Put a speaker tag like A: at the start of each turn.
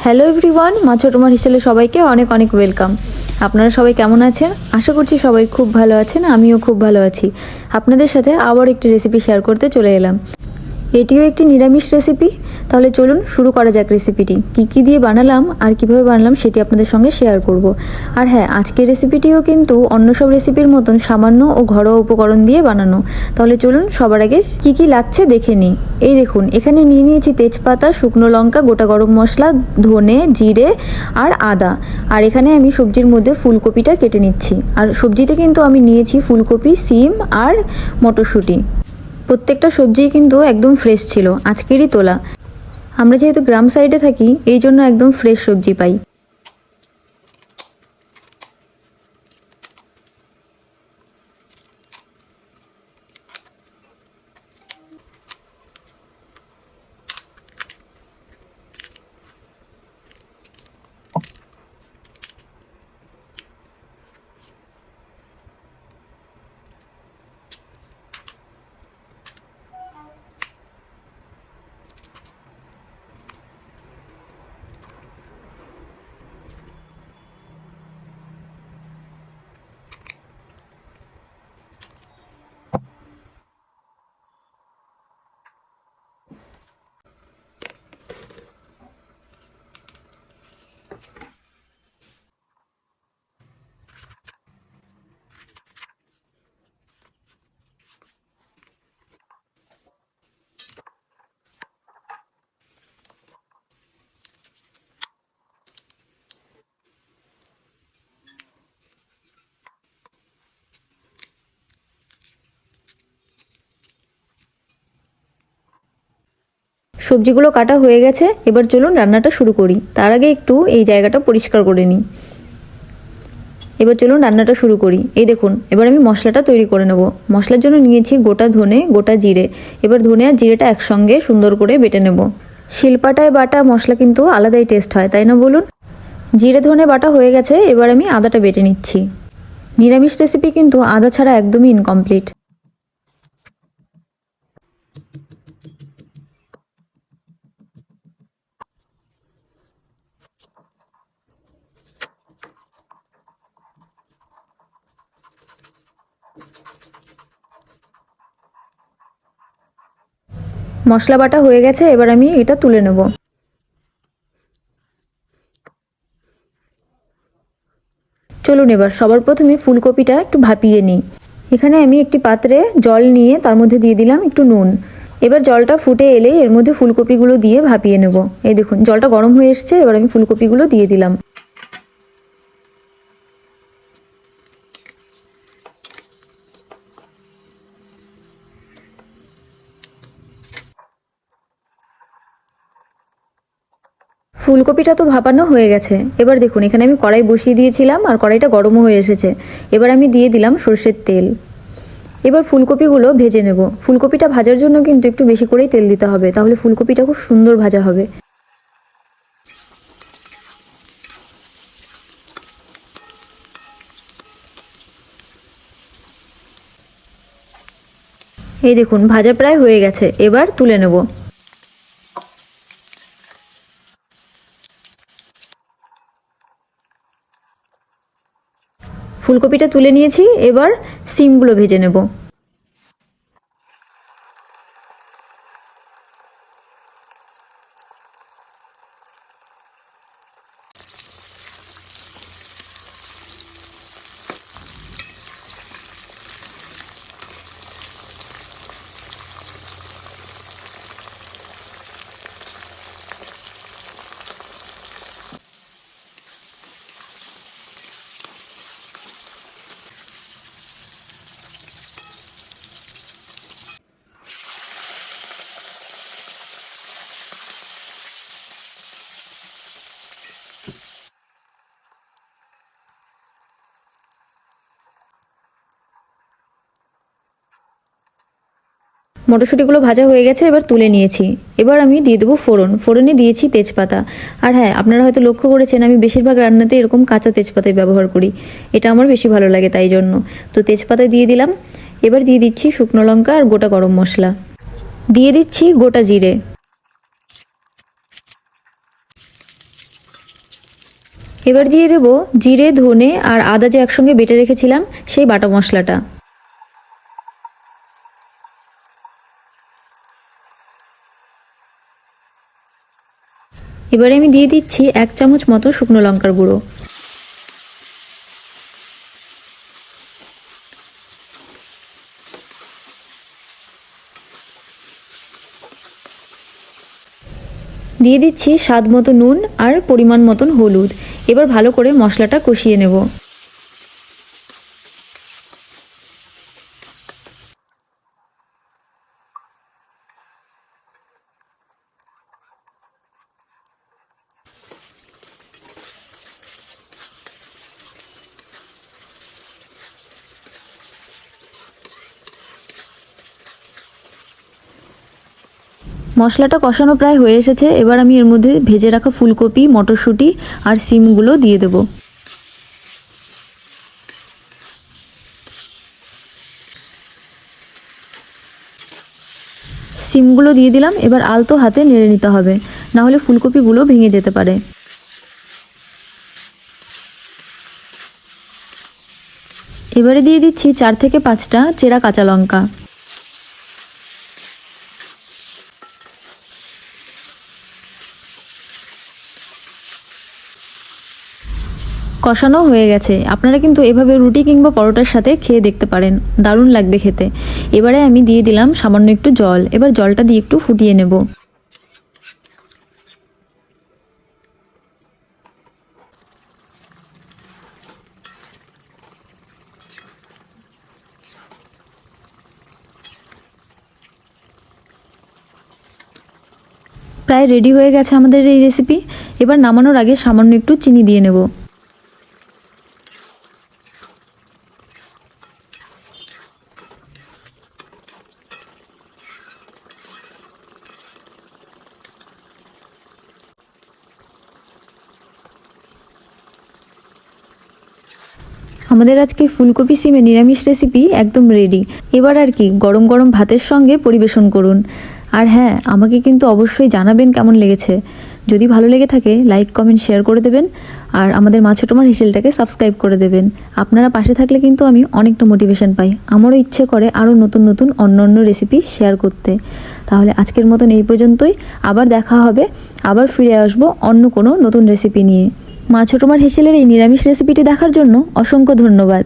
A: Hello everyone, মা ছোটো মার হিসেবে সবাইকে অনেক অনেক ওয়েলকাম। আপনারা সবাই কেমন আছেন? আশা করছি সবাই খুব ভালো আছেন, আমিও খুব ভালো আছি। আপনাদের সাথে আবার একটি রেসিপি শেয়ার করতে চলে এলাম। এটিও একটি নিরামিষ রেসিপি। তাহলে চলুন শুরু করা যাক রেসিপিটি। কী দিয়ে বানালাম আর কিভাবে বানালাম সেটি আপনাদের সঙ্গে শেয়ার করব। আর হ্যাঁ, আজকের রেসিপিটিও কিন্তু অন্য সব রেসিপির মতন সামান্য ও ঘরোয়া উপকরণ দিয়ে বানানো। তাহলে চলুন সবার আগে কি লাগছে দেখে নিই। এই দেখুন, এখানে নিয়ে নিয়েছি তেজপাতা, শুকনো লঙ্কা, গোটা গরম মশলা, ধনে, জিরে আর আদা। আর এখানে আমি সবজির মধ্যে ফুলকপিটা কেটে নিচ্ছি। আর সবজিতে কিন্তু আমি নিয়েছি ফুলকপি, সিম আর মটরশুঁটি। প্রত্যেকটা সবজিই কিন্তু একদম ফ্রেশ ছিল, আজকেরই তোলা। আমরা যেহেতু গ্রাম সাইডে থাকি, এই জন্য একদম ফ্রেশ সবজি পাই। সবজিগুলো কাটা হয়ে গেছে, এবার চলুন রান্নাটা শুরু করি। তার আগে একটু এই জায়গাটা পরিষ্কার করে নিই। এবার চলুন রান্নাটা শুরু করি। এই দেখুন, এবার আমি মশলাটা তৈরি করে নেব। মশলার জন্য নিয়েছি গোটা ধনে, গোটা জিরে। এবার ধনে আর জিরেটা একসঙ্গে সুন্দর করে বেটে নেব। শিলপাটায় বাটা মশলা কিন্তু আলাদাই টেস্ট হয়, তাই না বলুন? জিরে ধনে বাটা হয়ে গেছে, এবার আমি আদাটা বেটে নিচ্ছি। নিরামিষ রেসিপি কিন্তু আদা ছাড়া একদমই ইনকমপ্লিট। মশলা বাটা হয়ে গেছে, এবার আমি এটা তুলে নেব। চলুন এবার সবার প্রথমে ফুলকপিটা একটু ভাপিয়ে নিই। এখানে আমি একটি পাত্রে জল নিয়ে তার মধ্যে দিয়ে দিলাম একটু নুন। এবার জলটা ফুটে এলেই এর মধ্যে ফুলকপিগুলো দিয়ে ভাপিয়ে নেব। এই দেখুন, জলটা গরম হয়ে এসছে, এবার আমি ফুলকপিগুলো দিয়ে দিলাম। ফুলকপিটা তো ভাপানো হয়ে গেছে। এবার দেখুন, এখানে আমি কড়াই বসিয়ে দিয়েছিলাম আর কড়াইটা গরমও হয়ে এসেছে। এবার আমি দিয়ে দিলাম সর্ষের তেল। এবার ফুলকপিগুলো ভেজে নেব। ফুলকপিটা ভাজার জন্য কিন্তু একটু বেশি করেই তেল দিতে হবে, তাহলে ফুলকপিটা খুব সুন্দর ভাজা হবে। এই দেখুন, ভাজা প্রায় হয়ে গেছে, এবার তুলে নেব। ফুলকপিটা তুলে নিয়েছি, এবার সিমগুলো ভেজে নেব। মটরশুঁটিগুলো ভাজা হয়ে গেছে, এবার তুলে নিয়েছি। এবার আমি দিয়ে দেবো ফোড়ন। ফোড়নে দিয়েছি তেজপাতা। আর হ্যাঁ, আপনারা হয়তো লক্ষ্য করেছেন আমি বেশিরভাগ রান্নাতে এরকম কাঁচা তেজপাতাই ব্যবহার করি। এটা আমার বেশি ভালো লাগে, তাই জন্য তো তেজপাতা দিয়ে দিলাম। এবার দিয়ে দিচ্ছি শুকনো লঙ্কা আর গোটা গরম মশলা। দিয়ে দিচ্ছি গোটা জিরে। এবার দিয়ে দেব জিরে, ধনে আর আদা যে একসঙ্গে বেটে রেখেছিলাম সেই বাটা মশলাটা। এবারে আমি দিয়ে দিচ্ছি 1 চামচ মতো শুকনো লঙ্কার গুঁড়ো। দিয়ে দিচ্ছি স্বাদ মতো নুন আর পরিমাণ মতন হলুদ। এবার ভালো করে মশলাটা কষিয়ে নেব। মশলাটা কষানো প্রায় হয়ে এসেছে। এবার আমি এর মধ্যে ভেজে রাখা ফুলকপি, মটরশুঁটি আর সিমগুলো দিয়ে দেব। সিমগুলো দিয়ে দিলাম। এবার আলতো হাতে নেড়ে নিতে হবে, না হলে ফুলকপিগুলো ভেঙে যেতে পারে। এবারে দিয়ে দিচ্ছি 4 থেকে 5টা চেরা কাঁচা লঙ্কা। কষানো হয়ে গেছে। আপনারা কিন্তু এভাবে রুটি কিংবা পরোটার সাথে খেয়ে দেখতে পারেন, দারুণ লাগবে খেতে। এবারে আমি দিয়ে দিলাম সামান্য একটু জল। এবার জলটা দিয়ে একটু ফুটিয়ে নেব। প্রায় রেডি হয়ে গেছে আমাদের এই রেসিপি। এবার নামানোর আগে সামান্য একটু চিনি দিয়ে নেব। আমাদের আজকে ফুলকপি সিমে নিরামিষ রেসিপি একদম রেডি। এবার আর কি, গরম গরম ভাতের সঙ্গে পরিবেশন করুন। আর হ্যাঁ, আমাকে কিন্তু অবশ্যই জানাবেন কেমন লেগেছে। যদি ভালো লেগে থাকে লাইক, কমেন্ট, শেয়ার করে দেবেন। আর আমাদের মা ছোটো মার হেসেলটাকে সাবস্ক্রাইব করে দেবেন। আপনারা পাশে থাকলে কিন্তু আমি অনেকটা মোটিভেশন পাই। আমারও ইচ্ছে করে আরও নতুন নতুন অন্য রেসিপি শেয়ার করতে। তাহলে আজকের মতন এই পর্যন্তই। আবার দেখা হবে, আবার ফিরে আসবো অন্য কোনো নতুন রেসিপি নিয়ে। মা ছোটো মার হেসেলের এই নিরামিষ রেসিপিটি দেখার জন্য অসংখ্য ধন্যবাদ।